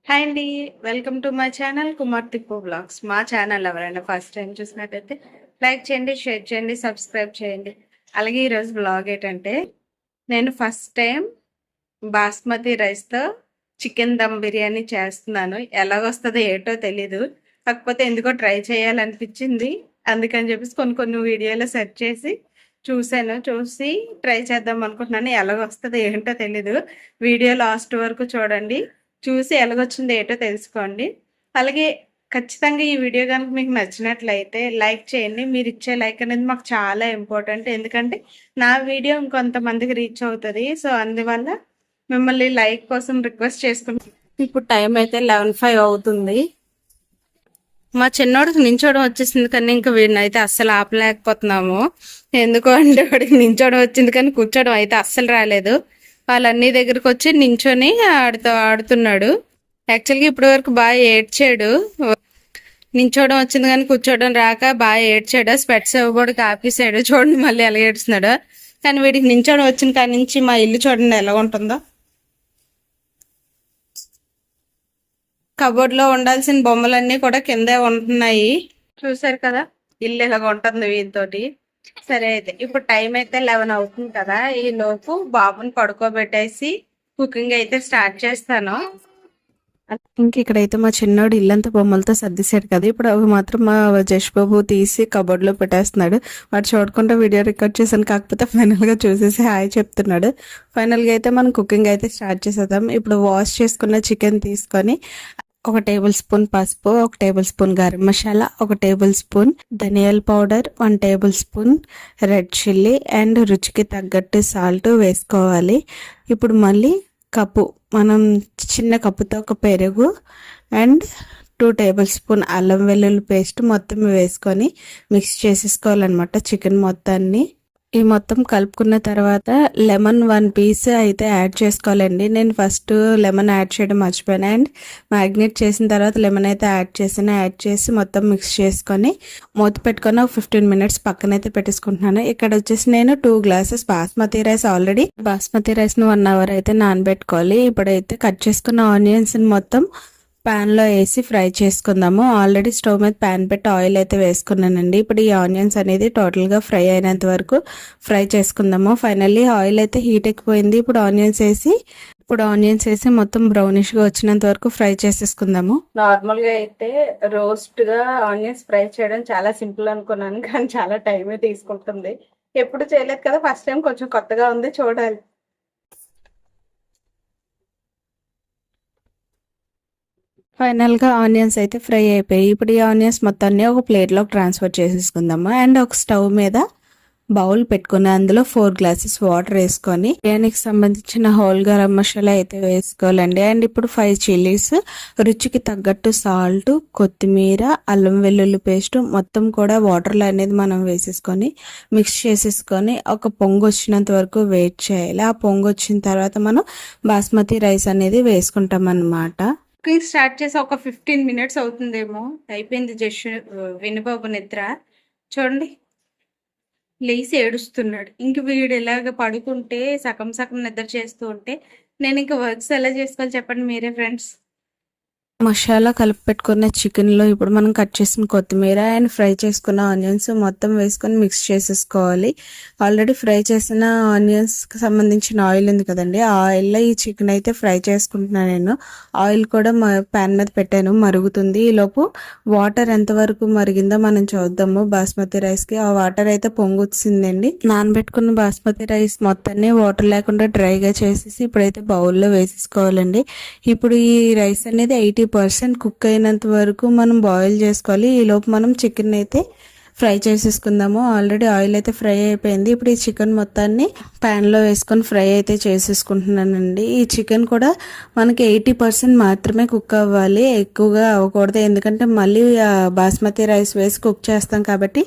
Hi అండి. Welcome to my channel Kumar Tippu blogs. మా channel ఎవరైనా ఫస్ట్ టైం చూసినట్టయితే లైక్ చేయండి, షేర్ చేయండి, సబ్స్క్రైబ్ చేయండి. అలాగే ఈరోజు బ్లాగ్ ఏంటంటే నేను ఫస్ట్ టైం బాస్మతి రైస్తో చికెన్ దమ్ బిర్యానీ చేస్తున్నాను. ఎలాగొస్తుందో ఏటో తెలీదు, కాకపోతే ఎందుకో ట్రై చేయాలనిపించింది. అందుకని చెప్పేసి కొన్ని కొన్ని వీడియోలో సెర్చ్ చేసి చూసి ట్రై చేద్దాం అనుకుంటున్నాను. ఎలాగొస్తుందో ఏంటో తెలీదు. వీడియో లాస్ట్ వరకు చూడండి, చూసి ఎలాగొచ్చిందో ఏటో తెలుసుకోండి. అలాగే ఖచ్చితంగా ఈ వీడియో కనుక మీకు నచ్చినట్లయితే లైక్ చేయండి. మీరు ఇచ్చే లైక్ అనేది మాకు చాలా ఇంపార్టెంట్, ఎందుకంటే నా వీడియో ఇంకొంతమందికి రీచ్ అవుతుంది. సో అందువల్ల మిమ్మల్ని లైక్ కోసం రిక్వెస్ట్ చేసుకుంటున్నాను. ఇప్పుడు టైం అయితే 11:05 అవుతుంది. మా చిన్నోడికి నించోవడం వచ్చేసింది, కానీ ఇంకా వీడిని అయితే అస్సలు ఆపలేకపోతున్నాము. ఎందుకు అంటే వాడికి నించోవడం వచ్చింది కానీ కూర్చోవడం అయితే అస్సలు రాలేదు. వాళ్ళన్నీ దగ్గరకు వచ్చి నించొని ఆడుతున్నాడు. యాక్చువల్గా ఇప్పటి వరకు బాగా ఏడ్చాడు. నించోవడం వచ్చింది కానీ కూర్చోవడం రాక బాగా ఏడ్చాడు. స్పెట్స్ కూడా కాపేసాడు. చూడండి మళ్ళీ ఎలా ఏడుస్తున్నాడు. కానీ వీడికి నించోవడం వచ్చిన కాడి నుంచి మా ఇల్లు చూడండి ఎలా ఉంటుందో. కబోర్డ్లో ఉండాల్సిన బొమ్మలన్నీ కూడా కిందే ఉంటున్నాయి. చూసారు కదా ఇల్లు ఎలాగ ఉంటుంది వీటితోటి. సరే అయితే ఇప్పుడు టైం అయితే 11 అవుతుంది కదా. ఈ లోపు బాబుని పడుకోబెట్టేసి కుకింగ్ అయితే స్టార్ట్ చేస్తాను. ఇంక ఇక్కడైతే మా చిన్నోడు ఇల్లంతా బొమ్మలతో సర్దిశాడు కదా. ఇప్పుడు అవి మాత్రం మా జష్ బాబు తీసి కబోర్డ్లో పెట్టేస్తున్నాడు. వాడు చూడకుండా వీడియో రికార్డ్ చేశాను, కాకపోతే ఫైనల్గా చూసేసి హాయ్ చెప్తున్నాడు. ఫైనల్గా అయితే మనం కుకింగ్ అయితే స్టార్ట్ చేసేద్దాం. ఇప్పుడు వాష్ చేసుకున్న చికెన్ తీసుకొని 1 టేబుల్ స్పూన్ పసుపు, 1 table spoon garam masala, 1 table spoon ధనియాల powder, 1 table spoon red chilli and రుచికి తగ్గట్టు సాల్ట్ వేసుకోవాలి. ఇప్పుడు మళ్ళీ మనం చిన్న కప్పుతో ఒక పెరుగు అండ్ 2 టేబుల్ స్పూన్ అల్లం వెల్లుల్లి పేస్ట్ మొత్తం వేసుకొని మిక్స్ చేసేసుకోవాలన్నమాట చికెన్ మొత్తాన్ని. ఈ మొత్తం కలుపుకున్న తర్వాత లెమన్ 1 పీస్ అయితే యాడ్ చేసుకోవాలండి. నేను ఫస్ట్ లెమన్ యాడ్ చేయడం మర్చిపోయాను. అండ్ మ్యాగ్నేట్ చేసిన తర్వాత లెమన్ అయితే యాడ్ చేసి మొత్తం మిక్స్ చేసుకొని మూత పెట్టుకొని 15 మినిట్స్ పక్కనైతే పెట్టేసుకుంటున్నాను. ఇక్కడ వచ్చేసి నేను 2 glasses basmati rice, already basmati రైస్ను 1 అవర్ అయితే నానబెట్టుకోవాలి. ఇప్పుడైతే కట్ చేసుకున్న ఆనియన్స్ మొత్తం ప్యాన్లో వేసి ఫ్రై చేసుకుందాము. ఆల్రెడీ స్టవ్ మీద ప్యాన్ పెట్టి ఆయిల్ అయితే వేసుకున్నానండి. ఇప్పుడు ఈ ఆనియన్స్ అనేది టోటల్గా ఫ్రై అయినంత వరకు ఫ్రై చేసుకుందాము. ఫైనల్లీ ఆయిల్ అయితే హీట్ ఎక్కిపోయింది. ఇప్పుడు ఆనియన్స్ వేసి మొత్తం బ్రౌనిష్గా వచ్చినంత వరకు ఫ్రై చేసేసుకుందాము. నార్మల్గా అయితే రోస్ట్గా ఆనియన్స్ ఫ్రై చేయడం చాలా సింపుల్ అనుకున్నాను, కానీ చాలా టైమే తీసుకుంటుంది. ఎప్పుడు చేయలేదు కదా, ఫస్ట్ టైం కొంచెం కొత్తగా ఉంది, చూడాలి. ఫైనల్గా ఆనియన్స్ అయితే ఫ్రై అయిపోయి ఇప్పుడు ఈ ఆనియన్స్ మొత్తాన్ని ఒక ప్లేట్లోకి ట్రాన్స్ఫర్ చేసేసుకుందాము. అండ్ ఒక స్టవ్ మీద బౌల్ పెట్టుకుని అందులో 4 గ్లాసెస్ వాటర్ వేసుకొని బిర్యానీకి సంబంధించిన హోల్ గరం మసాలా అయితే వేసుకోవాలండి. అండ్ ఇప్పుడు 5 చిల్లీస్, రుచికి తగ్గట్టు సాల్ట్, కొత్తిమీర, అల్లం వెల్లుల్లి పేస్ట్ మొత్తం కూడా వాటర్లో అనేది మనం వేసేసుకొని మిక్స్ చేసేసుకొని ఒక పొంగు వచ్చినంత వరకు వెయిట్ చేయాలి. ఆ పొంగు వచ్చిన తర్వాత మనం బాస్మతి రైస్ అనేది వేసుకుంటాం అన్నమాట. కుకింగ్ స్టార్ట్ చేసి ఒక 15 మినిట్స్ అవుతుందేమో, అయిపోయింది. వినుబాబు నిద్ర చూడండి, లేచి ఏడుస్తున్నాడు. ఇంక వీడు ఇలాగ పడుకుంటే సగం నిద్ర చేస్తూ ఉంటే నేను ఇంకా వర్క్స్ ఎలా చేసుకోవాలి చెప్పండి మీరే ఫ్రెండ్స్. మసాలా కలిపి పెట్టుకున్న చికెన్లో ఇప్పుడు మనం కట్ చేసిన కొత్తిమీర అండ్ ఫ్రై చేసుకున్న ఆనియన్స్ మొత్తం వేసుకొని మిక్స్ చేసేసుకోవాలి. ఆల్రెడీ ఫ్రై చేసిన ఆనియన్స్కి సంబంధించిన ఆయిల్ ఉంది కదండి, ఆ ఆయిల్లో ఈ చికెన్ అయితే ఫ్రై చేసుకుంటున్నాను నేను. ఆయిల్ కూడా ప్యాన్ మీద పెట్టాను, మరుగుతుంది. ఈలోపు వాటర్ ఎంతవరకు మరిగిందో మనం చూద్దాము. బాస్మతి రైస్కి ఆ వాటర్ అయితే పొంగొచ్చిందండి. నానబెట్టుకున్న బాస్మతి రైస్ మొత్తాన్ని వాటర్ లేకుండా డ్రైగా చేసేసి ఇప్పుడైతే బౌల్లో వేసేసుకోవాలండి. ఇప్పుడు ఈ రైస్ అనేది 80% కుక్ అయినంత వరకు మనం బాయిల్ చేసుకోవాలి. ఈలోపు మనం చికెన్ అయితే ఫ్రై చేసేసుకుందాము. ఆల్రెడీ ఆయిల్ అయితే ఫ్రై అయిపోయింది. ఇప్పుడు ఈ చికెన్ మొత్తాన్ని ప్యాన్లో వేసుకొని ఫ్రై అయితే చేసేసుకుంటున్నానండి. ఈ చికెన్ కూడా మనకి 80% మాత్రమే కుక్ అవ్వాలి, ఎక్కువగా అవ్వకూడదు. ఎందుకంటే మళ్ళీ బాస్మతి రైస్ వేసి కుక్ చేస్తాం కాబట్టి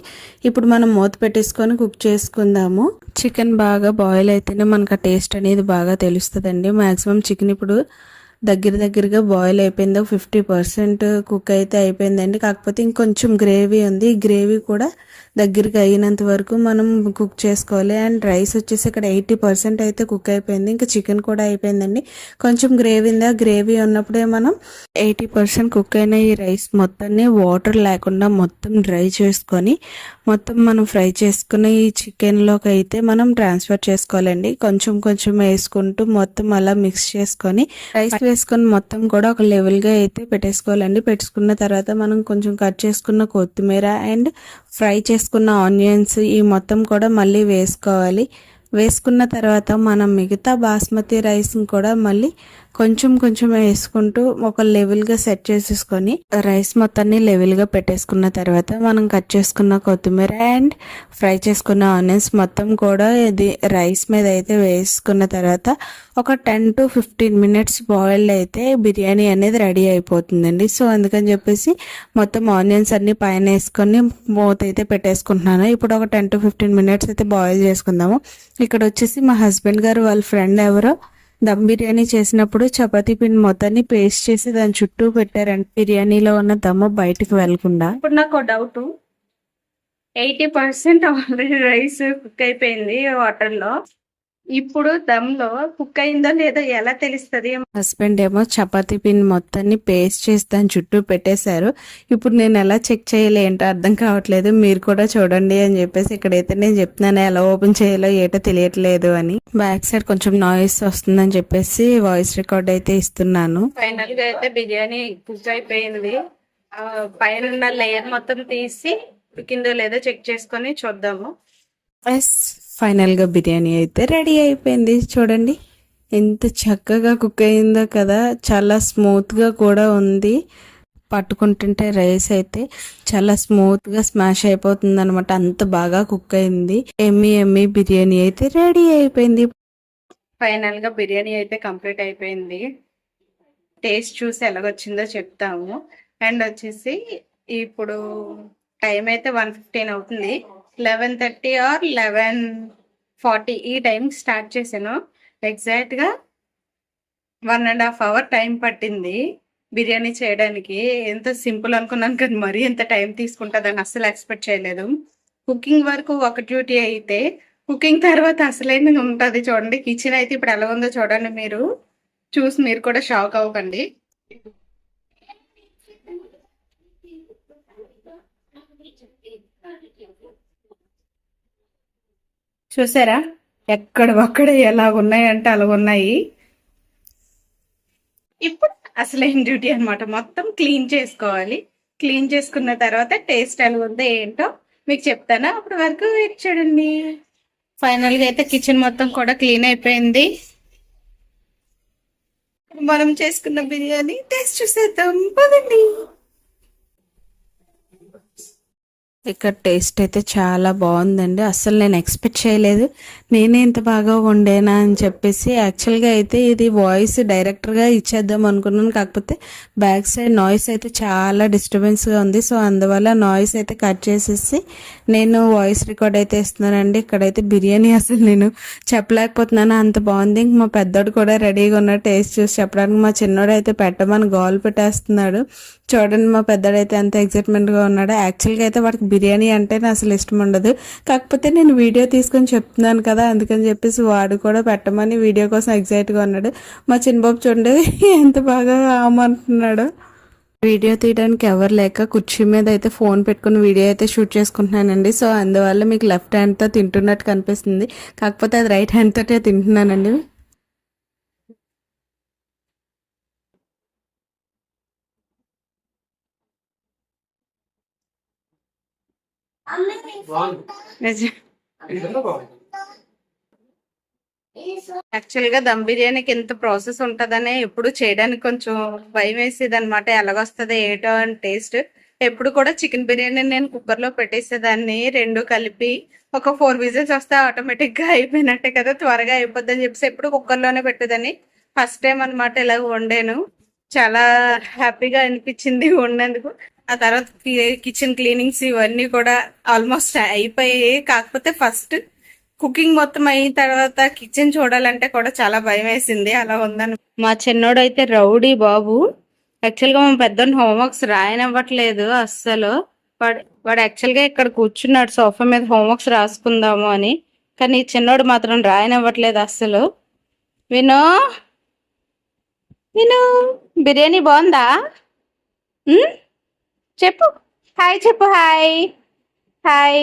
ఇప్పుడు మనం మూత పెట్టేసుకొని కుక్ చేసుకుందాము. చికెన్ బాగా బాయిల్ అయితేనే మనకు ఆ టేస్ట్ అనేది బాగా తెలుస్తుందండి. మ్యాక్సిమం చికెన్ ఇప్పుడు దగ్గరగా బాయిల్ అయిపోయింది. 50% కుక్ అయితే అయిపోయిందండి. కాకపోతే ఇంకొంచెం గ్రేవీ ఉంది. ఈ గ్రేవీ కూడా దగ్గరికి అయినంత వరకు మనం కుక్ చేసుకోవాలి. అండ్ రైస్ వచ్చేసి ఇక్కడ 80% అయితే కుక్ అయిపోయింది. ఇంకా చికెన్ కూడా అయిపోయిందండి. కొంచెం గ్రేవీ ఉంది. ఆ గ్రేవీ ఉన్నప్పుడే మనం 80% కుక్ అయిన ఈ రైస్ మొత్తాన్ని వాటర్ లేకుండా మొత్తం డ్రై చేసుకొని మొత్తం మనం ఫ్రై చేసుకున్న ఈ చికెన్లోకి అయితే మనం ట్రాన్స్ఫర్ చేసుకోవాలండి. కొంచెం వేసుకుంటూ మొత్తం అలా మిక్స్ చేసుకొని రైస్ వేసుకొని మొత్తం కూడా ఒక లెవెల్గా అయితే పెట్టేసుకోవాలండి. పెట్టుకున్న తర్వాత మనం కొంచెం కట్ చేసుకున్న కొత్తిమీర అండ్ ఫ్రై చేసుకున్న ఆనియన్స్ ఈ మొత్తం కూడా మళ్ళీ వేసుకున్న తర్వాత మనం మిగతా బాస్మతి రైస్ కూడా మళ్ళీ కొంచెం వేసుకుంటూ ఒక లెవెల్గా సెట్ చేసేసుకొని రైస్ మొత్తాన్ని లెవెల్గా పెట్టేసుకున్న తర్వాత మనం కట్ చేసుకున్న కొత్తిమీర అండ్ ఫ్రై చేసుకున్న ఆనియన్స్ మొత్తం కూడా ఇది రైస్ మీద అయితే వేసుకున్న తర్వాత ఒక 10 to 15 minutes బాయిల్డ్ అయితే బిర్యానీ అనేది రెడీ అయిపోతుందండి. సో అందుకని చెప్పేసి మొత్తం ఆనియన్స్ అన్ని పైన వేసుకొని మూత అయితే పెట్టేసుకుంటున్నాను. ఇప్పుడు ఒక 10 to 15 minutes అయితే బాయిల్ చేసుకుందాము. ఇక్కడ వచ్చేసి మా హస్బెండ్ గారు వాళ్ళ ఫ్రెండ్ ఎవరో దమ్ బిర్యానీ చేసినప్పుడు చపాతీ పిండి మొత్తాన్ని పేస్ట్ చేసి దాని చుట్టూ పెట్టారండి, బిర్యానీలో ఉన్న దమ్ము బయటకు వెళ్లకుండా. ఇప్పుడు నాకు డౌట్, 80% ఆల్రెడీ రైస్ కుక్ అయిపోయింది వాటర్లో. ఇప్పుడు దమ్లో కుక్ అయిందో లేదో ఎలా తెలుస్తుంది? హస్బెండ్ ఏమో చపాతీ పిండి మొత్తాన్ని పేస్ట్ చేసి దాని చుట్టూ పెట్టేశారు. ఇప్పుడు నేను ఎలా చెక్ చేయాలి ఏంటో అర్థం కావట్లేదు, మీరు కూడా చూడండి అని చెప్పేసి ఇక్కడైతే నేను చెప్తున్నాను ఎలా ఓపెన్ చేయాలో ఏటో తెలియట్లేదు అని. బ్యాక్ సైడ్ కొంచెం నాయిస్ వస్తుందని చెప్పేసి వాయిస్ రికార్డ్ అయితే ఇస్తున్నాను. ఫైనల్ గా అయితే బిర్యానీ కుక్ అయిపోయింది. పైన ఉన్న లేయర్ మొత్తం తీసి ఉడికిందో లేదో చెక్ చేసుకొని చూద్దాము. ఫైనల్ గా బిర్యానీ అయితే రెడీ అయిపోయింది. చూడండి ఎంత చక్కగా కుక్ అయిందో కదా, చాలా స్మూత్ గా కూడా ఉంది. పట్టుకుంటుంటే రైస్ అయితే చాలా స్మూత్ గా స్మాష్ అయిపోతుంది అనమాట, అంత బాగా కుక్ అయింది. ఎమ్మి బిర్యానీ అయితే రెడీ అయిపోయింది. ఫైనల్ గా బిర్యానీ అయితే కంప్లీట్ అయిపోయింది. టేస్ట్ చూసి ఎలాగొచ్చిందో చెప్తాము. అండ్ వచ్చేసి ఇప్పుడు టైం అయితే 1:15 అవుతుంది. 11:30 or 11:40 ఈ టైం స్టార్ట్ చేశాను. ఎగ్జాక్ట్గా 1.5 hour టైం పట్టింది బిర్యానీ చేయడానికి. ఎంత సింపుల్ అనుకున్నాను కానీ మరీ ఎంత టైం తీసుకుంటుందని అస్సలు ఎక్స్పెక్ట్ చేయలేదు. కుకింగ్ వరకు ఒక డ్యూటీ అయితే కుకింగ్ తర్వాత అసలైన ఉంటుంది. చూడండి కిచెన్ అయితే ఇప్పుడు ఎలా ఉందో చూడండి, మీరు చూసి మీరు కూడా షాక్ అవ్వకండి. చూసారా ఎక్కడ ఎలా ఉన్నాయంటే అలా ఉన్నాయి. ఇప్పుడు అసలైన డ్యూటీ అనమాట, మొత్తం క్లీన్ చేసుకోవాలి. క్లీన్ చేసుకున్న తర్వాత టేస్ట్ ఎలా ఉందో ఏంటో మీకు చెప్తాను, అప్పటి వరకు వెయిట్ చూడండి. ఫైనల్ గా అయితే కిచెన్ మొత్తం కూడా క్లీన్ అయిపోయింది. మనం చేసుకున్న బిర్యానీ టేస్ట్ చూసేద్దాం పదండి. ఇక్కడ టేస్ట్ అయితే చాలా బాగుందండి. అస్సలు నేను ఎక్స్పెక్ట్ చేయలేదు నేనే ఇంత బాగా వండేనా అని చెప్పేసి. యాక్చువల్గా అయితే ఇది వాయిస్ డైరెక్టర్గా ఇచ్చేద్దాం అనుకున్నాను, కాకపోతే బ్యాక్ సైడ్ నాయిస్ అయితే చాలా డిస్టర్బెన్స్గా ఉంది. సో అందువల్ల నాయిస్ అయితే కట్ చేసేసి నేను వాయిస్ రికార్డ్ అయితే ఇస్తున్నానండి. ఇక్కడైతే బిర్యానీ అసలు నేను చెప్పలేకపోతున్నాను, అంత బాగుంది. ఇంక మా పెద్దోడు కూడా రెడీగా ఉన్నాడు టేస్ట్ చూసి చెప్పడానికి. మా చిన్నోడు అయితే పెట్టమని గోల్ పెట్టేస్తున్నాడు. చూడండి మా పెద్దోడైతే ఎంత ఎక్సైట్మెంట్గా ఉన్నాడు. యాక్చువల్గా అయితే వాడికి బిర్యానీ అంటేనే అసలు ఇష్టం ఉండదు, కాకపోతే నేను వీడియో తీసుకొని చెప్తున్నాను కదా అందుకని చెప్పేసి వాడు కూడా పెట్టమని వీడియో కోసం ఎక్సైట్గా ఉన్నాడు. మా చిన్నబాబు చూడండి ఎంత బాగా ఆమంటున్నాడు. వీడియో తీయడానికి ఎవరు లేక కుర్చీ మీద అయితే ఫోన్ పెట్టుకుని వీడియో అయితే షూట్ చేసుకుంటున్నానండి. సో అందువల్ల మీకు లెఫ్ట్ హ్యాండ్తో తింటున్నట్టు కనిపిస్తుంది, కాకపోతే అది రైట్ హ్యాండ్ తోటే తింటున్నానండి. యాక్చువల్ గా దమ్ బిర్యానీకి ఎంత ప్రాసెస్ ఉంటదనే ఎప్పుడు చేయడానికి కొంచెం భయం వేసేది అనమాట, ఎలాగొస్తుంది ఏటో అని టేస్ట్. ఎప్పుడు కూడా చికెన్ బిర్యానీ నేను కుక్కర్ లో పెట్టేసేదాన్ని, రెండు కలిపి ఒక 4 విజిల్స్ వస్తే ఆటోమేటిక్ గా అయిపోయినట్టే కదా, త్వరగా అయిపోద్ది అని చెప్పేసి ఎప్పుడు కుక్కర్ లోనే పెట్టేదాన్ని. ఫస్ట్ టైం అనమాట ఇలా వండాను, చాలా హ్యాపీగా అనిపించింది వండేందుకు. ఆ తర్వాత కిచెన్ క్లీనింగ్స్ ఇవన్నీ కూడా ఆల్మోస్ట్ అయిపోయాయి. కాకపోతే ఫస్ట్ కుకింగ్ మొత్తం అయిన తర్వాత కిచెన్ చూడాలంటే కూడా చాలా భయం వేసింది. అలా ఉందని మా చిన్నోడు అయితే రౌడీ బాబు. యాక్చువల్గా మా పెద్దోడిని హోంవర్క్స్ రాయనివ్వట్లేదు అస్సలు. వాడు యాక్చువల్గా ఇక్కడ కూర్చున్నాడు సోఫా మీద హోంవర్క్స్ రాసుకుందాము అని. కానీ ఈ చిన్నోడు మాత్రం రాయనివ్వట్లేదు అస్సలు. విను విను బిర్యానీ బాగుందా? చెప్పు హాయ్, చెప్పు హాయ్ హాయ్.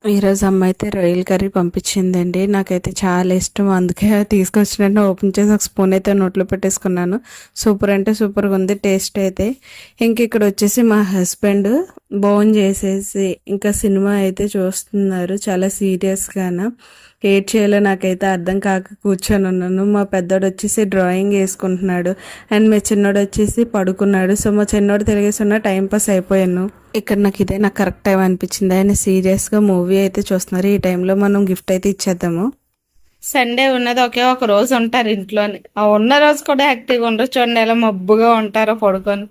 ఈరోజు అమ్మ అయితే రొయ్యల కర్రీ పంపించిందండి. నాకైతే చాలా ఇష్టం, అందుకే తీసుకొచ్చినట్టు ఓపెన్ చేసి ఒక స్పూన్ అయితే నోట్లో పెట్టేసుకున్నాను. సూపర్ అంటే సూపర్గా ఉంది టేస్ట్ అయితే. ఇంక ఇక్కడ వచ్చేసి మా హస్బెండ్ బోన్ చేసేసి ఇంకా సినిమా అయితే చూస్తున్నారు చాలా సీరియస్గాను. ఏడ్ చేయాలో నాకైతే అర్థం కాక కూర్చొని ఉన్నాను. మా పెద్దోడు వచ్చేసి డ్రాయింగ్ వేసుకుంటున్నాడు అండ్ మా చిన్నోడు వచ్చేసి పడుకున్నాడు. సో మా చిన్నోడు తిరిగేస్తున్న టైం పాస్ అయిపోయాను. ఇక్కడ నాకు ఇదే నాకు కరెక్ట్ టైం అనిపించింది. ఆయన సీరియస్గా మూవీ అయితే చూస్తున్నారు. ఈ టైంలో మనం గిఫ్ట్ అయితే ఇచ్చేద్దాము. సండే ఉన్నది ఒకే ఒక రోజు ఉంటారు ఇంట్లోనే. ఆ ఉన్న రోజు కూడా యాక్టివ్గా ఉండరు. చూడండి ఎలా మబ్బుగా ఉంటారో పడుకొని.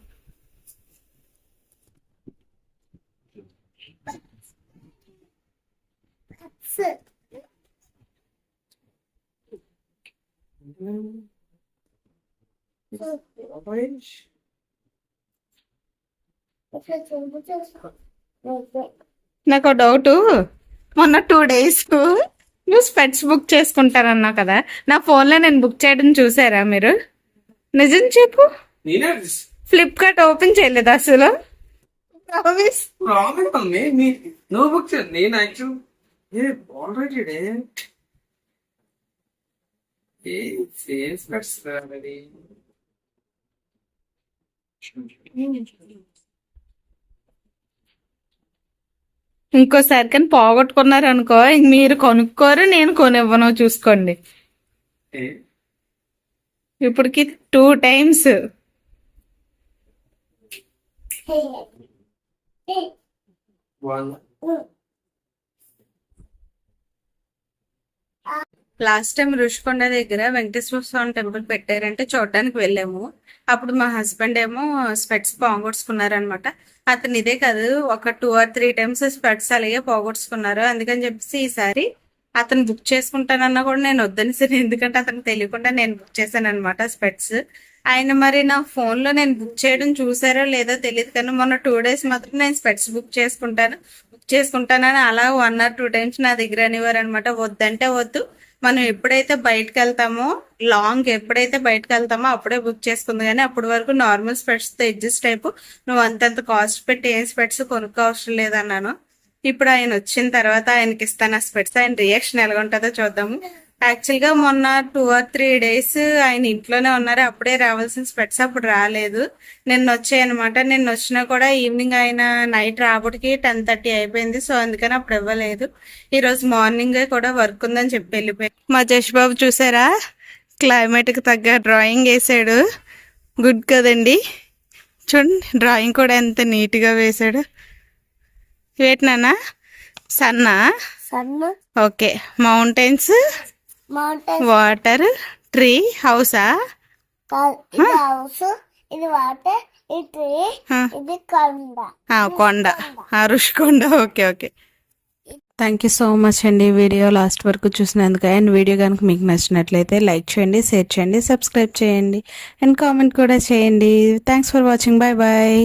నాకు డౌట్, మొన్న 2 days నువ్వు స్పెట్స్ బుక్ చేసుకుంటారన్నావు కదా, నా ఫోన్లో నేను బుక్ చేయడం చూసారా మీరు? నిజం చెప్పు. ఫ్లిప్కార్ట్ ఓపెన్ చేయలేదు అసలు. నువ్వు బుక్ చేయ, నేను యాక్చువల్ ఆల్రెడీ ఇంకోసారి కానీ పోగొట్టుకున్నారు అనుకో, మీరు కొనుక్కోరు, నేను కొనివ్వను చూసుకోండి. ఇప్పటికి 2 times. లాస్ట్ టైం రుషికొండ దగ్గర వెంకటేశ్వర స్వామి టెంపుల్ పెట్టారంటే చూడడానికి వెళ్ళాము. అప్పుడు మా హస్బెండ్ ఏమో స్పెట్స్ పోగొట్టుకున్నారనమాట. అతను ఇదే కాదు ఒక 2 or 3 times స్పెట్స్ అలాగే పోగొట్టుకున్నారు. అందుకని చెప్పేసి ఈసారి అతను బుక్ చేసుకుంటానన్నా కూడా నేను వద్దని సరే, ఎందుకంటే అతనికి తెలియకుండా నేను బుక్ చేశాను అనమాట స్పెట్స్. ఆయన మరి నా ఫోన్లో నేను బుక్ చేయడం చూసారో లేదో తెలియదు, కానీ మొన్న 2 days మాత్రం నేను స్పెట్స్ బుక్ చేసుకుంటానని అలా 1 or 2 times నా దగ్గర అనేవారు అనమాట. వద్దంటే వద్దు, మనం ఎప్పుడైతే బయటకు వెళ్తామో ఎప్పుడైతే బయటకు వెళ్తామో అప్పుడే బుక్ చేసుకుంది, కానీ అప్పటి వరకు నార్మల్ స్పెట్స్తో అడ్జస్ట్ అయిపో, నువ్వు అంతంత కాస్ట్ పెట్టి ఏం స్పెట్స్ కొనుక్కో అవసరం లేదన్నాను. ఇప్పుడు ఆయన వచ్చిన తర్వాత ఆయనకి ఇస్తాను ఆ స్పెట్స్. ఆయన రియాక్షన్ ఎలా ఉంటుందో చూద్దాము. యాక్చువల్గా మొన్న 2 or 3 days ఆయన ఇంట్లోనే ఉన్నారు. అప్పుడే రావాల్సిన స్పెట్స్ అప్పుడు రాలేదు, నిన్న వచ్చాయనమాట. నిన్న వచ్చినా కూడా ఈవినింగ్ ఆయన నైట్ రాబడికి 10:30 అయిపోయింది. సో అందుకని అప్పుడు ఇవ్వలేదు. ఈరోజు మార్నింగ్ కూడా వర్క్ ఉందని చెప్పి వెళ్ళిపోయి. మా జష్ బాబు చూసారా, క్లైమేట్కి తగ్గ డ్రాయింగ్ వేసాడు. గుడ్ కదండి, చూడండి డ్రాయింగ్ కూడా ఎంత నీట్గా వేసాడు. వేటినా సన్నా? ఓకే. మౌంటైన్స్, వాటర్, ట్రీ, హౌసా? కొండ, Rushikonda. Okay okay. Thank you so much అండి వీడియో లాస్ట్ వరకు చూసినందుకు. అండ్ వీడియో కనుక మీకు నచ్చినట్లయితే లైక్ చేయండి, షేర్ చేయండి, సబ్స్క్రైబ్ చేయండి అండ్ కామెంట్ కూడా చేయండి. Thanks for watching. Bye bye.